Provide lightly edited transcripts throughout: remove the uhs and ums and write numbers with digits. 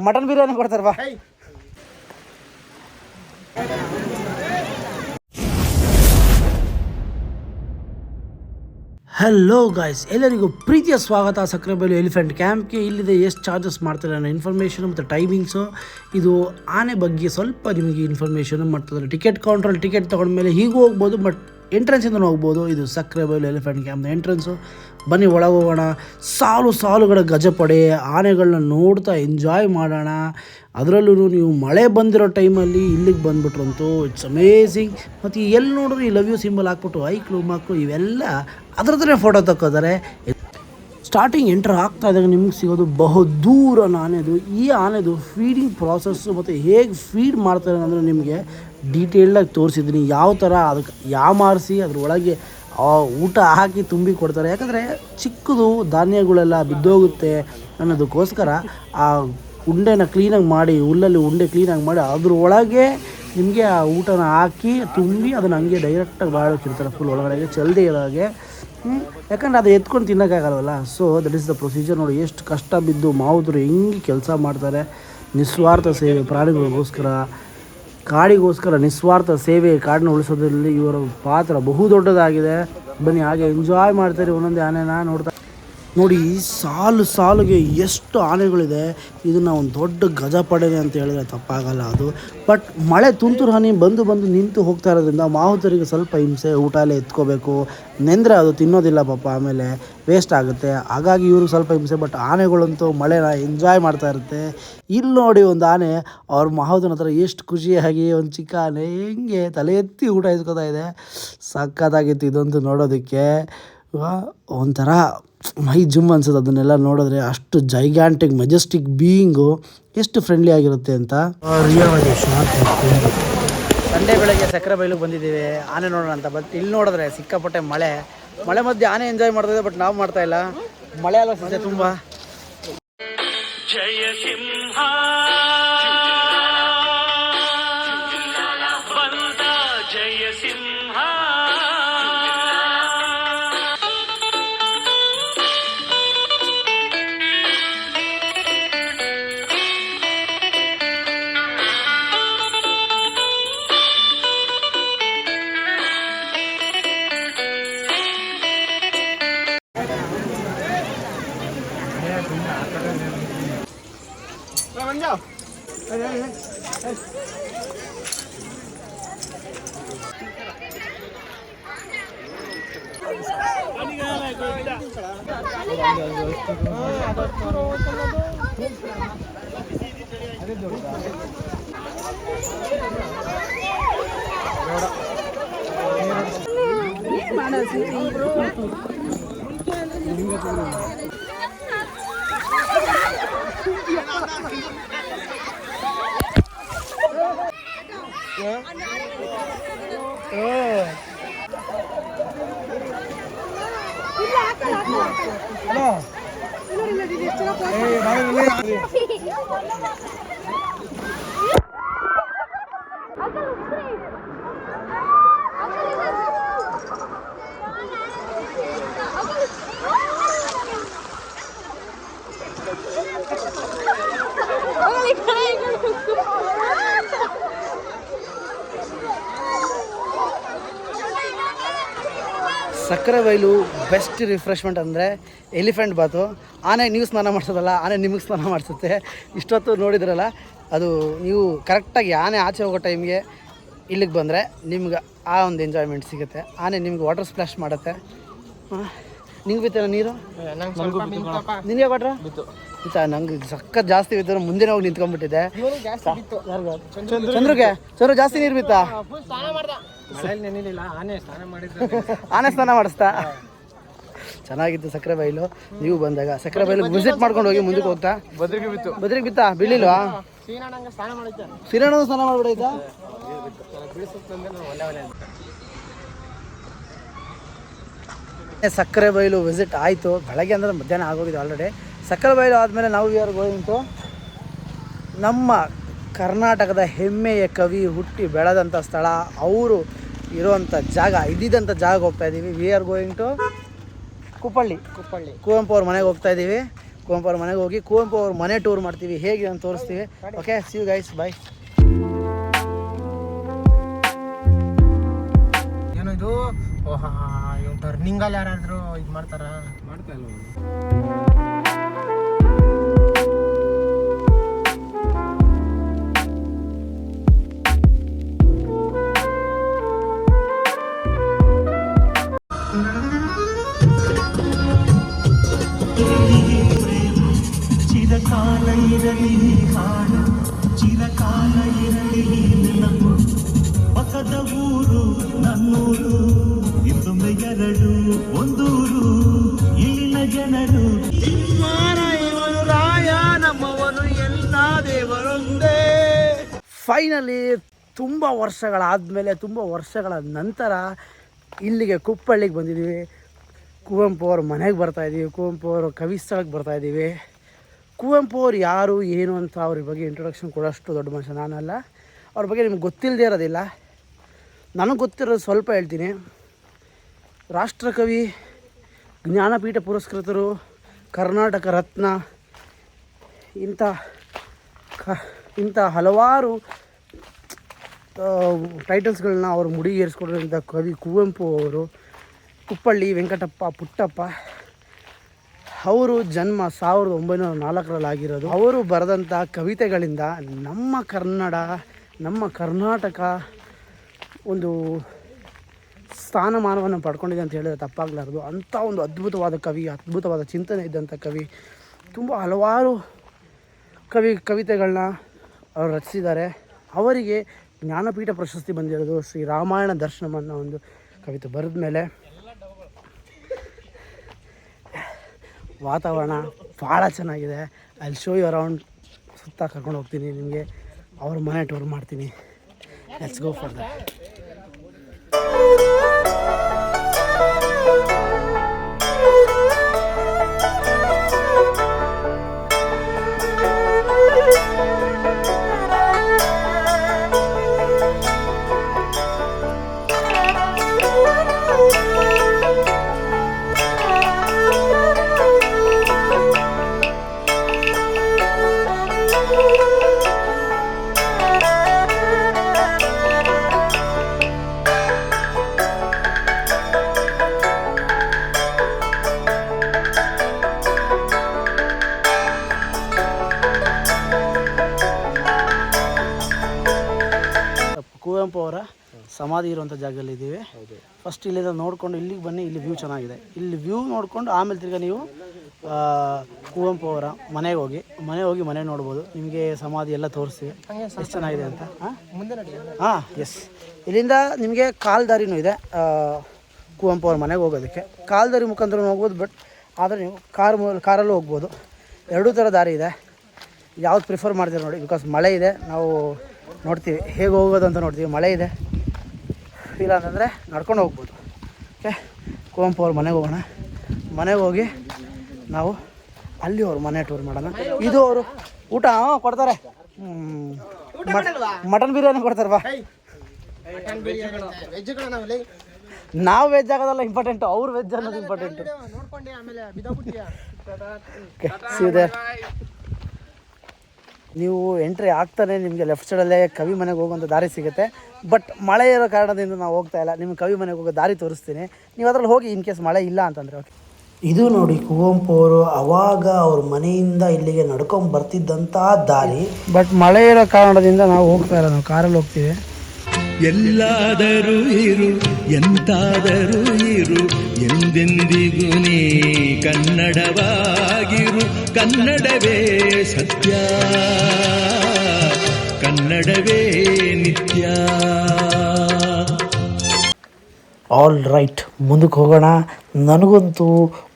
Mutton biryani ಕೊಡ್ತಾರೆ ಬಾ. Hello guys, ಎಲ್ಲರಿಗೂ ಪ್ರೀತಿಯ ಸ್ವಾಗತ ಸಕ್ರೆಬೈಲು ಎಲಿಫೆಂಟ್ ಕ್ಯಾಂಪ್ಗೆ. ಇಲ್ಲಿದೆ ಎಷ್ಟು ಚಾರ್ಜಸ್ ಮಾಡ್ತಾರೆ ಅನ್ನೋ ಇನ್ಫಾರ್ಮೇಷನು ಮತ್ತು ಟೈಮಿಂಗ್ಸು. ಇದು ಆನೆ ಬಗ್ಗೆ ಸ್ವಲ್ಪ ನಿಮಗೆ ಇನ್ಫಾರ್ಮೇಷನು ಮಾಡ್ತಿದ್ದಾರೆ. ಟಿಕೆಟ್ ಕೌಂಟ್ರಲ್ಲಿ ಟಿಕೆಟ್ ತೊಗೊಂಡ್ಮೇಲೆ ಹೀಗೂ ಹೋಗ್ಬೋದು, ಬಟ್ ಎಂಟ್ರೆನ್ಸಿಂದ ಹೋಗ್ಬೋದು. ಇದು ಸಕ್ರೆಬೈಲು ಎಲಿಫೆಂಟ್ ಕ್ಯಾಂಪ್ನ ಎಂಟ್ರೆನ್ಸು. ಬನ್ನಿ ಒಳಗೆ ಹೋಗೋಣ. ಸಾಲುಗಳ ಗಜಪಡೆ ಆನೆಗಳನ್ನ ನೋಡ್ತಾ ಎಂಜಾಯ್ ಮಾಡೋಣ. ಅದರಲ್ಲೂ ನೀವು ಮಳೆ ಬಂದಿರೋ ಟೈಮಲ್ಲಿ ಇಲ್ಲಿಗೆ ಬಂದುಬಿಟ್ರಂತೂ ಇಟ್ಸ್ ಅಮೇಝಿಂಗ್. ಮತ್ತು ಎಲ್ಲಿ ನೋಡಿದ್ರು ಈ ಲವ್ ಯು ಸಿಂಬಲ್ ಹಾಕ್ಬಿಟ್ಟು ಐಕ್ಳು ಮಕ್ಕಳು ಇವೆಲ್ಲ ಅದರದ್ದೇ ಫೋಟೋ ತಕ್ಕೋತಾರೆ. ಸ್ಟಾರ್ಟಿಂಗ್ ಎಂಟ್ರ್ ಆಗ್ತಾ ಇದ್ದಾಗ ನಿಮ್ಗೆ ಸಿಗೋದು ಬಹುದೂರನ ಆನೆದು. ಈ ಆನೆದು ಫೀಡಿಂಗ್ ಪ್ರಾಸೆಸ್ಸು ಮತ್ತು ಹೇಗೆ ಫೀಡ್ ಮಾಡ್ತಾರೆ ಅಂದರೆ ನಿಮಗೆ ಡೀಟೇಲ್ಡಾಗಿ ತೋರಿಸಿದ್ದೀನಿ. ಯಾವ ಥರ ಅದಕ್ಕೆ ಯಾಮಾರಿಸಿ ಅದ್ರೊಳಗೆ ಊಟ ಹಾಕಿ ತುಂಬಿ ಕೊಡ್ತಾರೆ. ಯಾಕಂದರೆ ಚಿಕ್ಕದು ಧಾನ್ಯಗಳೆಲ್ಲ ಬಿದ್ದೋಗುತ್ತೆ ಅನ್ನೋದಕ್ಕೋಸ್ಕರ ಆ ಉಂಡೆನ ಕ್ಲೀನಾಗಿ ಮಾಡಿ, ಹುಲ್ಲಲ್ಲಿ ಉಂಡೆ ಕ್ಲೀನಾಗಿ ಮಾಡಿ ಅದ್ರೊಳಗೆ ನಿಮಗೆ ಆ ಊಟನ ಹಾಕಿ ತುಂಬಿ ಅದನ್ನು ಹಂಗೆ ಡೈರೆಕ್ಟಾಗಿ ಬಾಳೋಕ್ಕಿರ್ತಾರೆ ಫುಲ್ ಒಳಗಡೆಗೆ ಚಲ್ದೇ ಇರೋಗೆ. ಯಾಕಂದರೆ ಅದು ಎತ್ಕೊಂಡು ತಿನ್ನೋಕ್ಕಾಗಲ್ವಲ್ಲ. So that is the procedure. ನೋಡಿ ಎಷ್ಟು ಕಷ್ಟ ಬಿದ್ದು ಮಾವುದರು ಹೆಂಗೆ ಕೆಲಸ ಮಾಡ್ತಾರೆ. ನಿಸ್ವಾರ್ಥ ಸೇವೆ ಪ್ರಾಣಿಗಳಿಗೋಸ್ಕರ, ಕಾಡಿಗೋಸ್ಕರ ನಿಸ್ವಾರ್ಥ ಸೇವೆ, ಕಾಡನ್ನ ಉಳಿಸೋದ್ರಲ್ಲಿ ಇವರ ಪಾತ್ರ ಬಹುದೊಡ್ಡದಾಗಿದೆ. ಬನ್ನಿ ಹಾಗೆ ಎಂಜಾಯ್ ಮಾಡ್ತಾರೆ ಒಂದೊಂದೇ ಆನೆನ ನೋಡ್ತಾ. ನೋಡಿ ಸಾಲಿಗೆ ಎಷ್ಟು ಆನೆಗಳಿದೆ. ಇದನ್ನು ಒಂದು ದೊಡ್ಡ ಗಜಪಡೆನೆ ಅಂತ ಹೇಳಿದ್ರೆ ತಪ್ಪಾಗಲ್ಲ ಅದು. ಬಟ್ ಮಳೆ ತುಂತುರು ಹನಿ ಬಂದು ನಿಂತು ಹೋಗ್ತಾ ಇರೋದ್ರಿಂದ ಮಾವುತರಿಗೆ ಸ್ವಲ್ಪ ಹಿಂಸೆ. ಊಟ ಎಲ್ಲ ಎತ್ಕೋಬೇಕು, ನೆಂದರೆ ಅದು ತಿನ್ನೋದಿಲ್ಲ ಪಾಪ, ಆಮೇಲೆ ವೇಸ್ಟ್ ಆಗುತ್ತೆ. ಹಾಗಾಗಿ ಇವ್ರಿಗೆ ಸ್ವಲ್ಪ ಹಿಂಸೆ. ಬಟ್ ಆನೆಗಳಂತೂ ಮಳೆನ ಎಂಜಾಯ್ ಮಾಡ್ತಾ ಇರುತ್ತೆ. ಇಲ್ಲಿ ನೋಡಿ ಒಂದು ಆನೆ ಅವ್ರ ಮಾವುತನ ಹತ್ರ ಎಷ್ಟು ಖುಷಿಯಾಗಿ ಒಂದು ಚಿಕ್ಕ ಆನೆ ಹೆಂಗೆ ತಲೆ ಎತ್ತಿ ಊಟ ಎತ್ಕೋತಾ ಇದೆ. ಸಖತ್ತಾಗಿತ್ತು ಇದಂತೂ ನೋಡೋದಕ್ಕೆ. ಒಂಥರ ಮೈ ಜುಮ್ ಅನ್ಸುತ್ತೆ ಅದನ್ನೆಲ್ಲ ನೋಡಿದ್ರೆ. ಅಷ್ಟು ಜೈಗ್ಯಾಂಟಿಕ್ ಮೆಜೆಸ್ಟಿಕ್ ಬೀಯಿಂಗು ಎಷ್ಟು ಫ್ರೆಂಡ್ಲಿ ಆಗಿರುತ್ತೆ ಅಂತ. ಸಂಡೇ ಬೆಳಗ್ಗೆ ಸಕ್ರೆಬೈಲಿಗೆ ಬಂದಿದ್ದೀವಿ ಆನೆ ನೋಡೋಣ ಅಂತ. ಬಟ್ ಇಲ್ಲಿ ನೋಡಿದ್ರೆ ಸಿಕ್ಕಾಪಟ್ಟೆ ಮಳೆ ಮಧ್ಯೆ ಆನೆ ಎಂಜಾಯ್ ಮಾಡ್ತಾಯಿದೆ. ಬಟ್ ನಾವು ಮಾಡ್ತಾ ಇಲ್ಲ. ಮಳೆ ಅಲ್ಲ ಸಿಗುತ್ತೆ ತುಂಬ. ಜಯ ಸಿಂಹ ಬಂದ, ಜಯ ಸಿಂಹ. ಸಕ್ರೆಬೈಲು ಬೆಸ್ಟ್ ರಿಫ್ರೆಶ್ಮೆಂಟ್ ಅಂದರೆ ಎಲಿಫೆಂಟ್ ಬಾತು. ಆನೆ ನೀವು ಸ್ನಾನ ಮಾಡಿಸೋದಲ್ಲ, ಆನೆ ನಿಮಗೆ ಸ್ನಾನ ಮಾಡಿಸುತ್ತೆ. ಇಷ್ಟೊತ್ತು ನೋಡಿದ್ರಲ್ಲ, ಅದು ನೀವು ಕರೆಕ್ಟಾಗಿ ಆನೆ ಆಚೆ ಹೋಗೋ ಟೈಮ್ಗೆ ಇಲ್ಲಿಗೆ ಬಂದರೆ ನಿಮ್ಗೆ ಆ ಒಂದು ಎಂಜಾಯ್ಮೆಂಟ್ ಸಿಗುತ್ತೆ. ಆನೆ ನಿಮ್ಗೆ ವಾಟರ್ ಸ್ಪ್ಲಾಶ್ ಮಾಡುತ್ತೆ. ನಿಂಗೆ ಬಿತ್ತಲ್ಲ ನೀರು? ನಿನಗೆ ಕೊಟ್ರ ಬಿತ್ತ? ನಂಗೆ ಸಖತ್ ಜಾಸ್ತಿ ಬಿತ್ತು. ಮುಂದೆ ಹೋಗಿ ನಿಂತ್ಕೊಂಡ್ಬಿಟ್ಟಿದೆ. ಚಂದ್ರು ಜಾಸ್ತಿ ನೀರು ಬಿತ್ತಾ? ಆನೆ ಸ್ನಾನ ಮಾಡಿಸ್ತಾ? ಚೆನ್ನಾಗಿತ್ತು ಸಕ್ರೆಬೈಲು. ನೀವು ಬಂದಾಗ ಸಕ್ರೆಬೈಲು ವಿಸಿಟ್ ಮಾಡ್ಕೊಂಡು ಹೋಗಿ ಮುಂದಕ್ಕೆ ಹೋಗ್ತಾ. ಬದ್ರಿಗೆ ಬಿತ್ತಾ? ಬೀಳಿಲ್ವಾ? ಶ್ರೀರಣ್ಣ ಸ್ನಾನ ಮಾಡ್ಬಿಡೈತಾ? ಸಕ್ರೆಬೈಲು ವಿಸಿಟ್ ಆಯಿತು. ಬೆಳಗ್ಗೆ ಅಂದರೆ ಮಧ್ಯಾಹ್ನ ಆಗೋಗಿದೆ ಆಲ್ರೆಡಿ. ಸಕ್ರೆಬೈಲು ಆದಮೇಲೆ ನಾವು ಯಾರು ಗೋಯಿಂಟು ನಮ್ಮ ಕರ್ನಾಟಕದ ಹೆಮ್ಮೆಯ ಕವಿ ಹುಟ್ಟಿ ಬೆಳೆದಂಥ ಸ್ಥಳ, ಅವರು ಇರುವಂಥ ಜಾಗ, ಇದ್ದಿದ್ದಂಥ ಜಾಗ ಹೋಗ್ತಾ ಇದ್ದೀವಿ. We are going to Kuppalli. Kuvempu ಅವ್ರ ಮನೆಗೆ ಹೋಗ್ತಾ ಇದ್ದೀವಿ. ಕುವೆಂಪು ಅವ್ರ ಮನೆಗೆ ಹೋಗಿ ಕುವೆಂಪು ಅವ್ರ ಮನೆ ಟೂರ್ ಮಾಡ್ತೀವಿ, ಹೇಗೆ ಅಂತ ತೋರಿಸ್ತೀವಿ. ಓಕೆ, ಸಿ ಯು ಗೈಸ್, ಬಾಯ್. ಏನೋ ಇದು ಟರ್ನಿಂಗಲ್ಲಿ ಯಾರಾದ್ರೂ ಇದು ಮಾಡ್ತಾ ಇಲ್ಲ. ಚಿರಕಾಲ ಇರಲಿ ಹಾಡು, ಚಿರಕಾಲ ಇರಲಿ ನೆನಪು, ಪಕ್ಕದ ಊರು ನನ್ನೂರು, ಇನ್ನೊಮ್ಮೆ ಎರಡು ಒಂದೂರು, ಇಲ್ಲಿನ ಜನರು ಇವನು ರಾಯ ನಮ್ಮವನು ಎಲ್ಲ ದೇವರೊಂದೇ. ಫೈನಲಿ ತುಂಬ ವರ್ಷಗಳಾದಮೇಲೆ, ತುಂಬ ವರ್ಷಗಳ ನಂತರ ಇಲ್ಲಿಗೆ ಕುಪ್ಪಳ್ಳಿಗೆ ಬಂದಿದ್ದೀವಿ. ಕುವೆಂಪು ಅವ್ರ ಮನೆಗೆ ಬರ್ತಾಯಿದ್ದೀವಿ, ಕುವೆಂಪು ಅವರ ಕವಿಸ್ಥಳಕ್ಕೆ ಬರ್ತಾಯಿದ್ದೀವಿ. ಕುವೆಂಪು ಅವ್ರು ಯಾರು ಏನು ಅಂತ ಅವ್ರ ಬಗ್ಗೆ ಇಂಟ್ರೊಡಕ್ಷನ್ ಕೊಡೋಷ್ಟು ದೊಡ್ಡ ಮನುಷ್ಯ ನಾನಲ್ಲ. ಅವ್ರ ಬಗ್ಗೆ ನಿಮ್ಗೆ ಗೊತ್ತಿಲ್ಲದೆ ಇರೋದಿಲ್ಲ, ನನಗೆ ಗೊತ್ತಿರೋದು ಸ್ವಲ್ಪ ಹೇಳ್ತೀನಿ. ರಾಷ್ಟ್ರಕವಿ, ಜ್ಞಾನಪೀಠ ಪುರಸ್ಕೃತರು, ಕರ್ನಾಟಕ ರತ್ನ, ಇಂಥ ಹಲವಾರು ಟೈಟಲ್ಸ್ಗಳನ್ನ ಅವರು ಮುಡಿಗೇರಿಸ್ಕೊಂಡಿರೋಂಥ ಕವಿ ಕುವೆಂಪು ಅವರು. ಕುಪ್ಪಳ್ಳಿ ವೆಂಕಟಪ್ಪ ಪುಟ್ಟಪ್ಪ ಅವರು ಜನ್ಮ 1904 ಆಗಿರೋದು. ಅವರು ಬರೆದಂಥ ಕವಿತೆಗಳಿಂದ ನಮ್ಮ ಕನ್ನಡ, ನಮ್ಮ ಕರ್ನಾಟಕ ಒಂದು ಸ್ಥಾನಮಾನವನ್ನು ಪಡ್ಕೊಂಡಿದೆ ಅಂತ ಹೇಳಿದ್ರೆ ತಪ್ಪಾಗಲಾರದು. ಅಂಥ ಒಂದು ಅದ್ಭುತವಾದ ಕವಿ, ಅದ್ಭುತವಾದ ಚಿಂತನೆ ಇದ್ದಂಥ ಕವಿ. ತುಂಬ ಹಲವಾರು ಕವಿತೆಗಳನ್ನ ಅವರು ರಚಿಸಿದ್ದಾರೆ. ಅವರಿಗೆ ಜ್ಞಾನಪೀಠ ಪ್ರಶಸ್ತಿ ಬಂದಿರೋದು ಶ್ರೀ ರಾಮಾಯಣ ದರ್ಶನಂ ಅನ್ನೋ ಒಂದು ಕವಿತೆ ಬರೆದ ಮೇಲೆ. ವಾತಾವರಣ ಭಾಳ ಚೆನ್ನಾಗಿದೆ. ಅಲ್ಲಿ ಶೋ ಯು ಅರೌಂಡ್, ಸುತ್ತ ಕರ್ಕೊಂಡು ಹೋಗ್ತೀನಿ ನಿಮಗೆ, ಅವ್ರ ಮನೆ ಟೂರ್ ಮಾಡ್ತೀನಿ. Let's go for that. Kuvempu ಅವರ ಸಮಾಧಿ ಇರುವಂಥ ಜಾಗದಲ್ಲಿ ಇದ್ದೀವಿ. ಫಸ್ಟ್ ಇಲ್ಲಿಂದ ನೋಡಿಕೊಂಡು ಇಲ್ಲಿಗೆ ಬನ್ನಿ, ಇಲ್ಲಿ ವ್ಯೂ ಚೆನ್ನಾಗಿದೆ. ಇಲ್ಲಿ ವ್ಯೂ ನೋಡಿಕೊಂಡು ಆಮೇಲೆ ತಿರ್ಗಿ ನೀವು ಕುವೆಂಪು ಅವರ ಮನೆಗೆ ಹೋಗಿ ಮನೆ ನೋಡ್ಬೋದು. ನಿಮಗೆ ಸಮಾಧಿ ಎಲ್ಲ ತೋರಿಸ್ತೀವಿ ಎಷ್ಟು ಚೆನ್ನಾಗಿದೆ ಅಂತ. ಹಾಂ, ಎಸ್. ಇಲ್ಲಿಂದ ನಿಮಗೆ ಕಾಲ್ದಾರಿನೂ ಇದೆ ಕುವೆಂಪು ಅವ್ರ ಮನೆಗೆ ಹೋಗೋದಕ್ಕೆ. ಕಾಲ್ದಾರಿ ಮುಖಾಂತರ ಹೋಗ್ಬೋದು, ಬಟ್ ಆದರೆ ನೀವು ಕಾರಲ್ಲೂ ಹೋಗ್ಬೋದು. ಎರಡೂ ಥರ ದಾರಿ ಇದೆ. ಯಾವ್ದು ಪ್ರಿಫರ್ ಮಾಡ್ತೀವಿ ನೋಡಿ, ಬಿಕಾಸ್ ಮಳೆ ಇದೆ. ನಾವು ನೋಡ್ತೀವಿ ಹೇಗೆ ಹೋಗೋದು ಅಂತ ನೋಡ್ತೀವಿ. ಮಳೆ ಇದೆ, ಇಲ್ಲ ಅಂತಂದರೆ ನಡ್ಕೊಂಡು ಹೋಗ್ಬೋದು. ಓಕೆ, ಕುವೆಂಪು ಅವ್ರ ಮನೆಗೆ ಹೋಗೋಣ. ಮನೆಗೆ ಹೋಗಿ ನಾವು ಅಲ್ಲಿ ಅವ್ರ ಮನೆ ಟೂರ್ ಮಾಡೋಣ. ಇದು ಅವರು ಊಟ ಕೊಡ್ತಾರೆ, ಮಟನ್ ಬಿರಿಯಾನಿ ಕೊಡ್ತಾರೆ. ಬಾ, ನಾವು ವೆಜ್ ಆಗೋದಲ್ಲ ಇಂಪಾರ್ಟೆಂಟು, ಅವ್ರು ವೆಜ್ ಅನ್ನೋದು ಇಂಪಾರ್ಟೆಂಟು. ನೀವು ಎಂಟ್ರಿ ಆಗ್ತಾನೆ ನಿಮಗೆ ಲೆಫ್ಟ್ ಸೈಡಲ್ಲೇ ಕವಿ ಮನೆಗೆ ಹೋಗುವಂಥ ದಾರಿ ಸಿಗುತ್ತೆ. ಬಟ್ ಮಳೆ ಇರೋ ಕಾರಣದಿಂದ ನಾವು ಹೋಗ್ತಾ ಇಲ್ಲ. ನಿಮ್ಗೆ ಕವಿ ಮನೆಗೆ ಹೋಗೋ ದಾರಿ ತೋರಿಸ್ತೀನಿ, ನೀವು ಅದ್ರಲ್ಲಿ ಹೋಗಿ ಇನ್ ಕೇಸ್ ಮಳೆ ಇಲ್ಲ ಅಂತಂದರೆ. ಓಕೆ, ಇದು ನೋಡಿ ಕುವೆಂಪು ಅವರು ಅವಾಗ ಅವ್ರ ಮನೆಯಿಂದ ಇಲ್ಲಿಗೆ ನಡ್ಕೊಂಡು ಬರ್ತಿದ್ದಂಥ ದಾರಿ. ಬಟ್ ಮಳೆ ಇರೋ ಕಾರಣದಿಂದ ನಾವು ಹೋಗ್ತಾ ಇಲ್ಲ, ನಾವು ಕಾರಲ್ಲಿ ಹೋಗ್ತೀವಿ. ಎಲ್ಲಾದರೂ ಇರು, ಎಂತಾದರೂ ಇರು, ಎಂದೆಂದಿಗೂ ನೀ ಕನ್ನಡವಾಗಿರು. ಕನ್ನಡವೇ ಸತ್ಯ, ಕನ್ನಡವೇ ನಿತ್ಯ. ಆಲ್ ರೈಟ್, ಮುಂದಕ್ಕೆ ಹೋಗೋಣ. ನನಗಂತೂ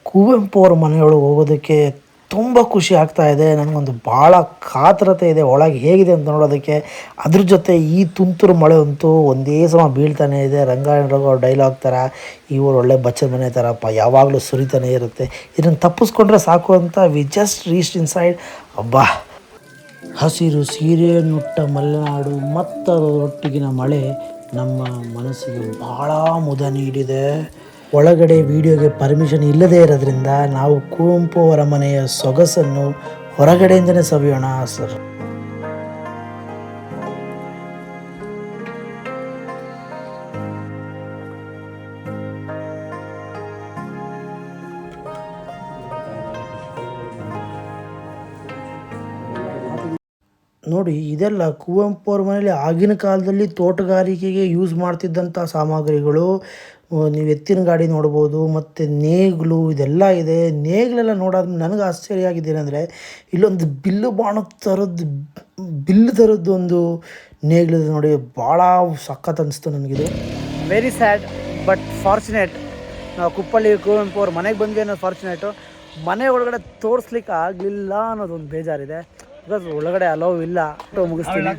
ಕುವೆಂಪು ಅವ್ರ ಮನೆಯೊಳಗೆ ಹೋಗೋದಕ್ಕೆ ತುಂಬ ಖುಷಿ ಆಗ್ತಾ ಇದೆ. ನನಗೊಂದು ಭಾಳ ಕಾತರತೆ ಇದೆ ಒಳಗೆ ಹೇಗಿದೆ ಅಂತ ನೋಡೋದಕ್ಕೆ. ಅದ್ರ ಜೊತೆ ಈ ತುಂತುರು ಮಳೆ ಅಂತೂ ಒಂದೇ ಸಮ ಬೀಳ್ತಾನೆ ಇದೆ. ರಂಗಾಯಣ ರಘು ಡೈಲಾಗ್ ಥರ, ಇವರು ಒಳ್ಳೆ ಬಚ್ಚಲ ಮನೆ ಥರಪ್ಪ, ಯಾವಾಗಲೂ ಸುರಿತಾನೆ ಇರುತ್ತೆ. ಇದನ್ನು ತಪ್ಪಿಸ್ಕೊಂಡ್ರೆ ಸಾಕು ಅಂತ we just reach in side. ಅಬ್ಬಾ, ಹಸಿರು ಸೀರೆಯನ್ನುಟ್ಟ ಮಲೆನಾಡು ಮತ್ತದರೊಟ್ಟಿಗಿನ ಮಳೆ ನಮ್ಮ ಮನಸ್ಸಿಗೆ ಭಾಳ ಮುದ ನೀಡಿದೆ. ಒಳಗಡೆ ವಿಡಿಯೋಗೆ ಪರ್ಮಿಷನ್ ಇಲ್ಲದೇ ಇರೋದ್ರಿಂದ ನಾವು ಕುವೆಂಪು ಅವರ ಮನೆಯ ಸೊಗಸನ್ನು ಹೊರಗಡೆಯಿಂದನೇ ಸವಿಯೋಣ ಸರ್. ನೋಡಿ, ಇದೆಲ್ಲ ಕುವೆಂಪು ಅವ್ರ ಮನೇಲಿ ಆಗಿನ ಕಾಲದಲ್ಲಿ ತೋಟಗಾರಿಕೆಗೆ ಯೂಸ್ ಮಾಡ್ತಿದ್ದಂಥ ಸಾಮಗ್ರಿಗಳು. ನೀವು ಎತ್ತಿನ ಗಾಡಿ ನೋಡ್ಬೋದು, ಮತ್ತು ನೇಗಿಲು ಇದೆಲ್ಲ ಇದೆ. ನೇಗಿಲೆಲ್ಲ ನೋಡೋದು ನನಗೆ ಆಶ್ಚರ್ಯ ಆಗಿದ್ದೇನೆಂದರೆ, ಇಲ್ಲೊಂದು ಬಿಲ್ಲು ಥರದ್ದು ಒಂದು ನೇಗಿಲಿದೆ ನೋಡಿ, ಭಾಳ ಸಖತ್ ಅನಿಸ್ತು ನನಗಿದು. Very sad but fortunate. ನಾವು ಕುಪ್ಪಳ್ಳಿ ಕುವೆಂಪು ಅವ್ರ ಮನೆಗೆ ಬಂದ್ವಿ ಅನ್ನೋದು ಫಾರ್ಚುನೇಟು. ಮನೆ ಒಳಗಡೆ ತೋರಿಸ್ಲಿಕ್ಕೆ ಆಗಲಿಲ್ಲ ಅನ್ನೋದೊಂದು ಬೇಜಾರಿದೆ. ಬಿಕಾಸ್ ಒಳಗಡೆ ಅಲೋ ಇಲ್ಲ. ಮುಗಿಸ್ತೀನಿ.